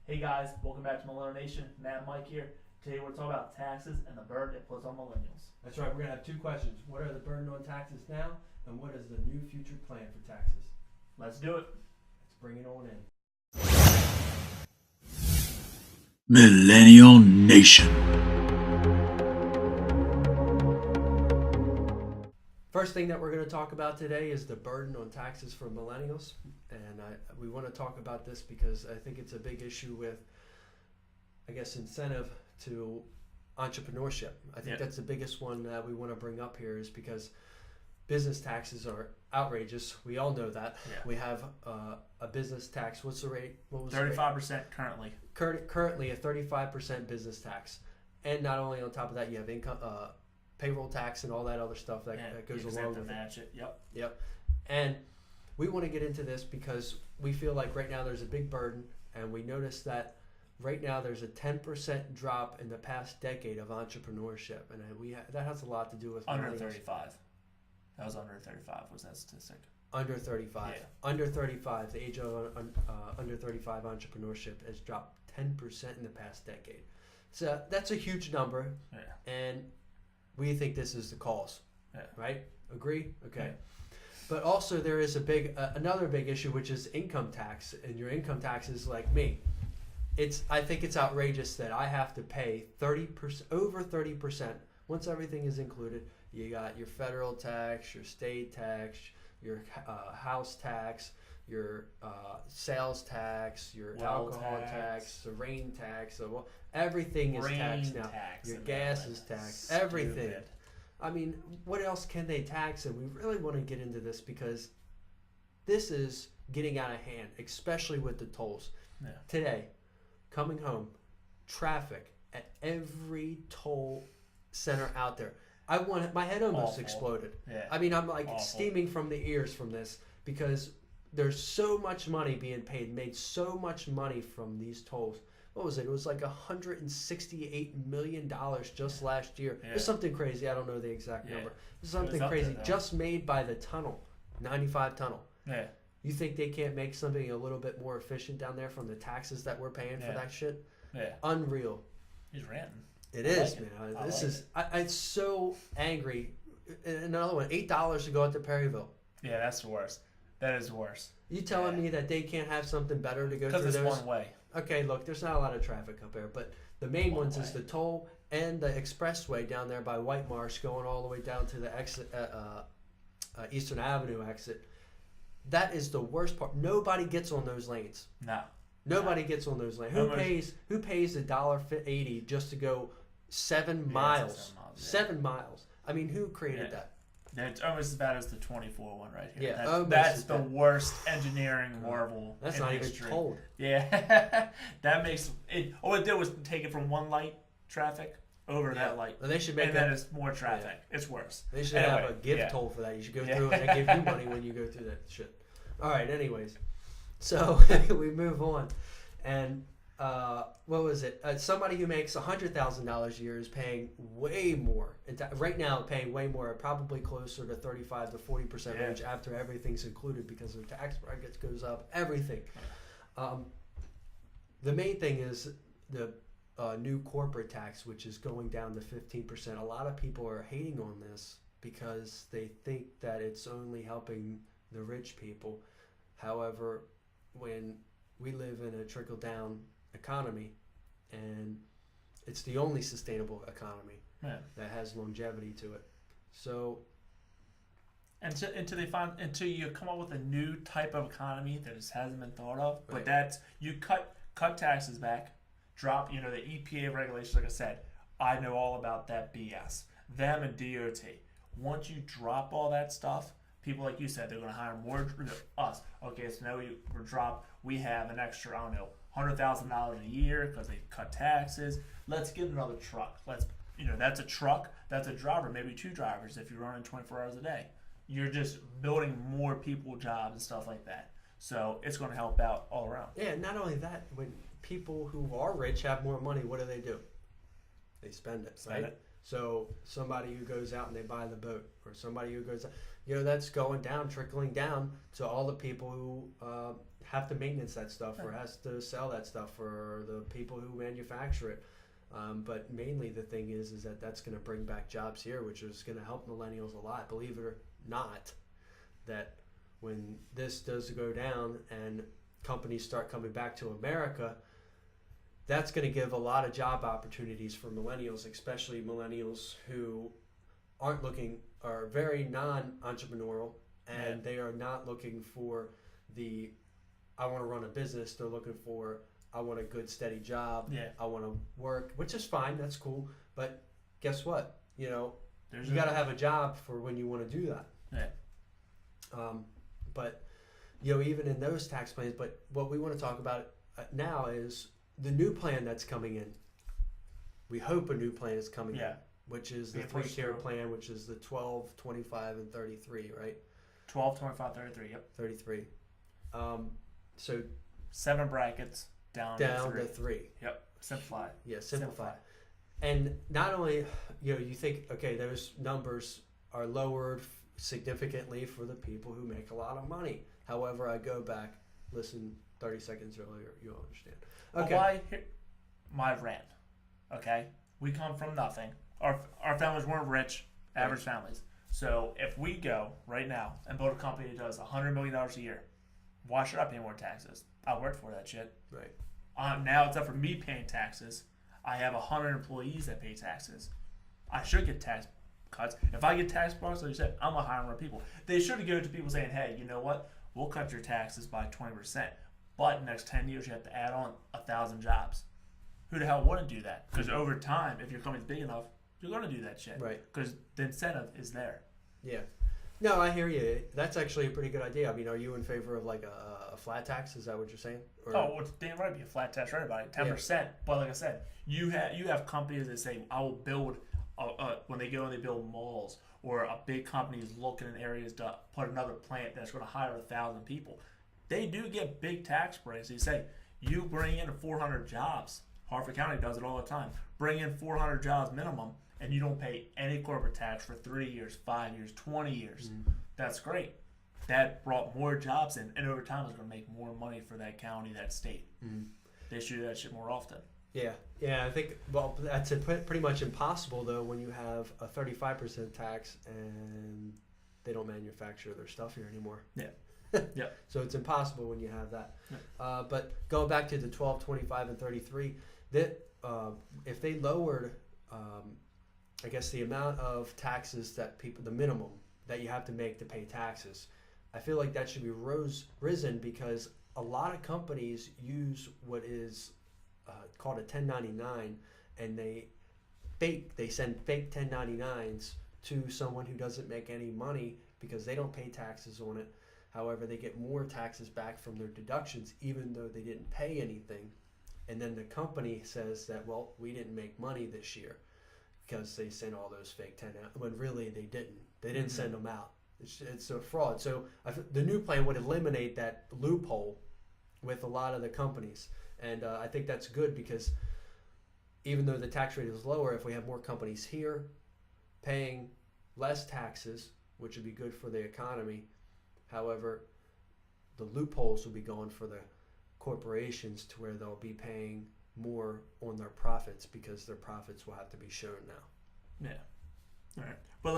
Hey guys, welcome back to Millennial Nation. Matt and Mike here. Today we're talking about taxes and the burden it puts on millennials. That's right. We're going to have two questions. What are the burden on taxes now, and what is the new future plan for taxes? Let's do it. Let's bring it on in. Millennial Nation. First thing that we're going to talk about today is the burden on taxes for millennials. And we want to talk about this because I think it's a big issue with, incentive to entrepreneurship. I think that's the biggest one that we want to bring up here is because business taxes are outrageous. We all know that. Yeah. We have a business tax. What's the rate? What was 35% currently. Currently a 35% business tax. And not only on top of that, you have income, payroll tax and all that other stuff that goes along with match it. Yep. And we want to get into this because we feel like right now there's a big burden, and we notice that right now there's a 10% drop in the past decade of entrepreneurship, and that has a lot to do with Under 35. That was under 35. Was that statistic? Under 35. Yeah. Under 35. The age of under 35 entrepreneurship has dropped 10% in the past decade. So that's a huge number, and we think this is the cause. Right? Agree? Okay. Yeah. But also there is another big issue, which is income tax, and your income tax is like me. I think it's outrageous that I have to pay 30%, over 30%. Once everything is included, you got your federal tax, your state tax, your house tax, your sales tax, your alcohol tax, the rain tax. Everything is taxed now. Your gas is taxed. Everything. I mean, what else can they tax? And we really want to get into this because this is getting out of hand, especially with the tolls. Yeah. Today, coming home, traffic at every toll center out there. My head almost exploded. Yeah. I mean, I'm like steaming from the ears from this because there's so much money being made so much money from these tolls. What was it? It was like $168 million just last year. Yeah. It was something crazy. I don't know the exact number. It was something crazy just made by the tunnel, 95 tunnel. Yeah. You think they can't make something a little bit more efficient down there from the taxes that we're paying for that shit? Yeah. Unreal. He's ranting. It is, man. I'm so angry. Another one, $8 to go out to Perryville. Yeah, that's the worst. That is the worst. You telling me that they can't have something better to go through those? Because it's one way. Okay, look, there's not a lot of traffic up there, but the main ones is the toll and the expressway down there by White Marsh going all the way down to the exit, Eastern Avenue exit. That is the worst part. Nobody gets on those lanes. No. Nobody gets on those lanes. Who pays $1.80 just to go 7 miles? 7 miles. I mean, who created that? It's almost as bad as the 24 one right here. Yeah, that's the worst engineering marvel. That's in not history. even told. Yeah, that makes it. All it did was take it from one light traffic over that light, and they should make then it's more traffic. Yeah. It's worse. They should have a gift toll for that. You should go through it. They give you money when you go through that shit. All right. Anyways, so we move on, and what was it? Somebody who makes $100,000 a year is paying way more. Right now, paying way more, probably closer to 35 to 40% range after everything's included because their tax brackets goes up. Everything. The main thing is the new corporate tax, which is going down to 15%. A lot of people are hating on this because they think that it's only helping the rich people. However, when we live in a trickle-down economy, and it's the only sustainable economy that has longevity to it. So, until you come up with a new type of economy that just hasn't been thought of, but that's you cut taxes back, drop the EPA regulations. Like I said, I know all about that BS. Them and DOT. Once you drop all that stuff, people like you said, they're going to hire more us. Okay, so now we have an extra, I don't know, $100,000 a year because they cut taxes. Let's get another truck. That's a truck. That's a driver, maybe 2 drivers if you're running 24 hours a day. You're just building more people jobs and stuff like that. So it's going to help out all around. Yeah, not only that, when people who are rich have more money, what do? They spend it, right? So somebody who goes out and they buy the boat, or somebody who goes out, that's going down, trickling down to all the people who have to maintenance that stuff or has to sell that stuff or the people who manufacture it. But mainly the thing is that that's going to bring back jobs here, which is going to help millennials a lot. Believe it or not, that when this does go down and companies start coming back to America, that's going to give a lot of job opportunities for millennials, especially millennials who are very non-entrepreneurial, and they are not looking for I want to run a business. They're looking for, I want a good steady job. Yeah. I want to work, which is fine. That's cool. But guess what? You you got to have a job for when you want to do that. Yeah. But even in those tax plans, but what we want to talk about now is the new plan that's coming in. We hope a new plan is coming in, which is the 3-tier plan, which is the 12, 25, and 33, right? 12, 25, 33, yep. 33. So 7 brackets down to 3. Yep. Simplify. Yeah, simplify. And not only, you think, okay, those numbers are lowered significantly for the people who make a lot of money. However, I go back, listen 30 seconds earlier, you'll understand. Okay. My rant. Okay? We come from nothing. Our families weren't rich, average families. So if we go right now and build a company that does $100 million a year, why should I pay more taxes? I worked for that shit. Right. Now it's up for me paying taxes. I have 100 employees that pay taxes. I should get tax cuts. If I get tax cuts, like you said, I'm gonna hire more people. They should go to people saying, hey, you know what? We'll cut your taxes by 20%. But in the next 10 years, you have to add on 1,000 jobs. Who the hell wouldn't do that? Because over time, if your company's big enough, you're going to do that shit. Right. Because the incentive is there. Yeah. No, I hear you. That's actually a pretty good idea. I mean, are you in favor of like a flat tax? Is that what you're saying? Or... Oh, well, it's damn right. Be a flat tax for everybody, 10%. Yeah. But like I said, you have companies that say, I will build when they go and they build malls, or a big company is looking in areas to put another plant that's going to hire 1,000 people. They do get big tax breaks. They say you bring in 400 jobs. Harford County does it all the time. Bring in 400 jobs minimum, and you don't pay any corporate tax for 3 years, 5 years, 20 years. That's great. That brought more jobs in, and over time it's going to make more money for that county, that state. They should do that shit more often. Yeah, I think, well, that's pretty much impossible, though, when you have a 35% tax and they don't manufacture their stuff here anymore. Yeah. Yeah. So it's impossible when you have that. Yeah. But going back to the 12, 25, and 33, that if they lowered, I guess, the amount of taxes that the minimum that you have to make to pay taxes, I feel like that should be risen, because a lot of companies use what is called a 1099, and they send fake 1099s to someone who doesn't make any money because they don't pay taxes on it. However, they get more taxes back from their deductions, even though they didn't pay anything. And then the company says that, well, we didn't make money this year because they sent all those fake 10, when really they didn't. They didn't send them out. It's a fraud. So the new plan would eliminate that loophole with a lot of the companies. And I think that's good, because even though the tax rate is lower, if we have more companies here paying less taxes, which would be good for the economy. However, the loopholes will be going for the corporations, to where they'll be paying more on their profits, because their profits will have to be shown now. Yeah. All right. But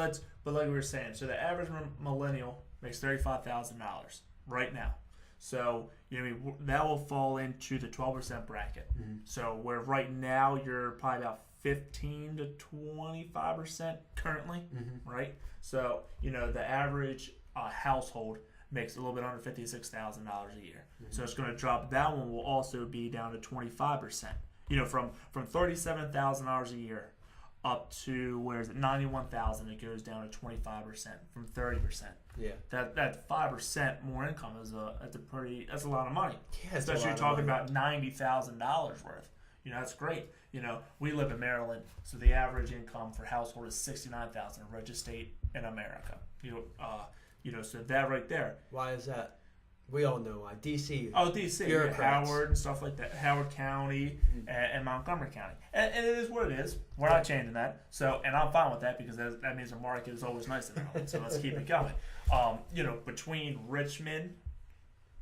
like we were saying, so the average millennial makes $35,000 right now. So that will fall into the 12% bracket. So where right now you're probably about 15 to 25% currently, right? So the average household makes a little bit under $56,000 a year. So it's going to drop. That one will also be down to 25%. From $37,000 a year up to, where is it, $91,000, it goes down to 25% from 30%. Yeah. That 5% more income that's a lot of money. Yeah, especially you're talking about $90,000 worth. That's great. We live in Maryland, so the average income for household is $69,000, richest state in America. So that right there. Why is that? We all know why. D.C. Oh, D.C. Howard and stuff like that. Howard County and Montgomery County. And it is what it is. We're not changing that. So, and I'm fine with that, because that means the market is always nice in Maryland. So let's keep it going. Between Richmond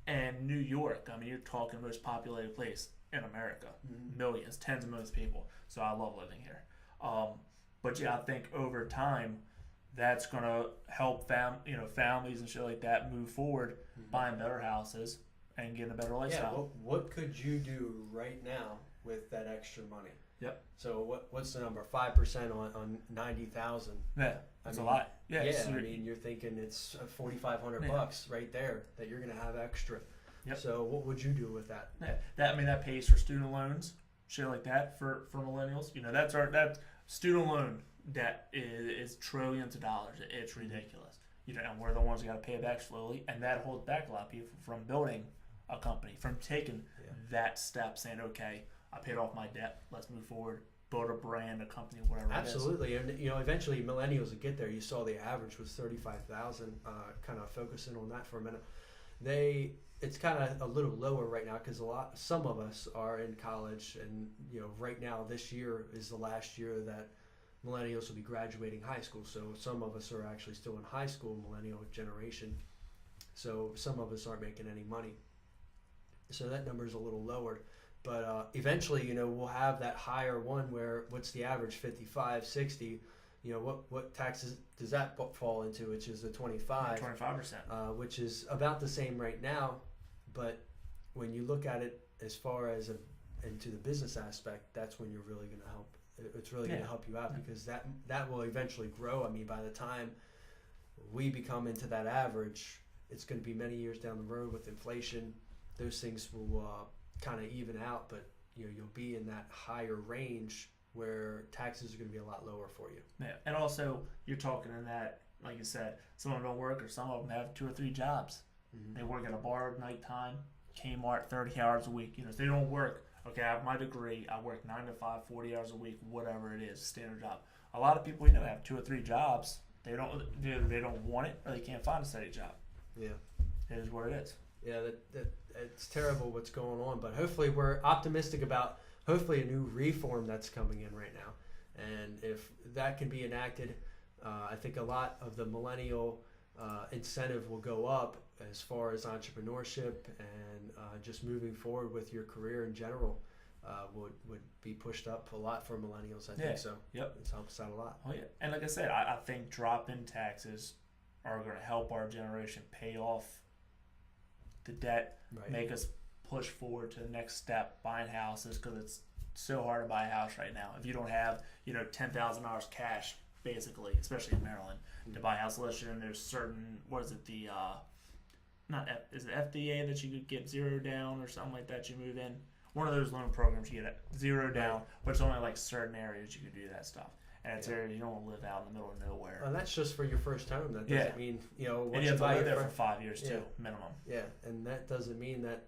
And New York, I mean, you're talking most populated place in America, millions, tens of millions of people. So I love living here. But yeah, I think over time, that's gonna help families and shit like that move forward, buying better houses and getting a better lifestyle. Yeah. What could you do right now with that extra money? Yep. So what's the number? 5% on 90,000. Yeah, that's a lot. Yeah. Yeah. So I mean, you're thinking it's $4,500 bucks right there that you're gonna have extra. Yep. So what would you do with that? That pays for student loans, shit like that for millennials. That student loan debt is trillions of dollars. It's ridiculous. And we're the ones who got to pay it back slowly, and that holds back a lot of people from building a company, from taking that step, saying, okay, I paid off my debt, let's move forward, build a brand, a company, whatever. Absolutely. And eventually millennials will get there. You saw the average was 35,000. Kind of focusing on that for a minute. It's kind of a little lower right now because some of us are in college, and right now this year is the last year that millennials will be graduating high school. So some of us are actually still in high school, millennial generation. So some of us aren't making any money. So that number is a little lowered. But eventually, we'll have that higher one where what's the average? 55, 60. What taxes does that fall into? Which is the 25%, which is about the same right now. But when you look at it as far as into the business aspect, that's when you're really going to help. It's really going to help you out because that will eventually grow. I mean, by the time we become into that average, it's going to be many years down the road with inflation. Those things will kind of even out, but you'll be in that higher range where taxes are going to be a lot lower for you. Yeah, and also you're talking in that, like you said, some of them don't work, or some of them have 2 or 3 jobs. They work at a bar at nighttime, Kmart, 30 hours a week. So they don't work. Okay, I have my degree. I work 9 to 5, 40 hours a week, whatever it is, standard job. A lot of people have 2 or 3 jobs. They don't want it, or they can't find a steady job. Yeah, it is what it is. Yeah, that it's terrible what's going on, but hopefully we're optimistic about a new reform that's coming in right now, and if that can be enacted, I think a lot of the millennial incentive will go up as far as entrepreneurship and just moving forward with your career in general would be pushed up a lot for millennials. I think so. Yep, it helps out a lot. Oh yeah, and like I said, I think drop-in taxes are going to help our generation pay off the debt, make us push forward to the next step, buying houses, because it's so hard to buy a house right now. If you don't have $10,000 cash, basically, especially in Maryland, to buy a house, unless you're in there's certain is it FDA that you could get 0 down or something like that? You move in one of those loan programs, you get 0 down, but it's only like certain areas you could do that stuff. And it's area you don't want to live out in the middle of nowhere. And that's just for your first home. That doesn't mean once and you have to live there for 5 years too, minimum. Yeah, and that doesn't mean that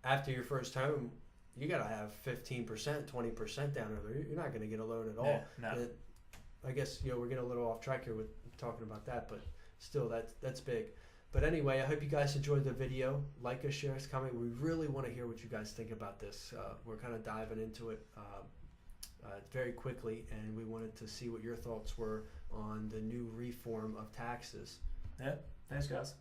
after your first home you gotta have 15%, 20% down over there. You're not gonna get a loan at all. Yeah, no. I guess we're getting a little off track here with talking about that, but still that's big. But anyway, I hope you guys enjoyed the video. Like us, share us, comment. We really want to hear what you guys think about this. We're kind of diving into it very quickly, and we wanted to see what your thoughts were on the new reform of taxes. Yeah, thanks guys.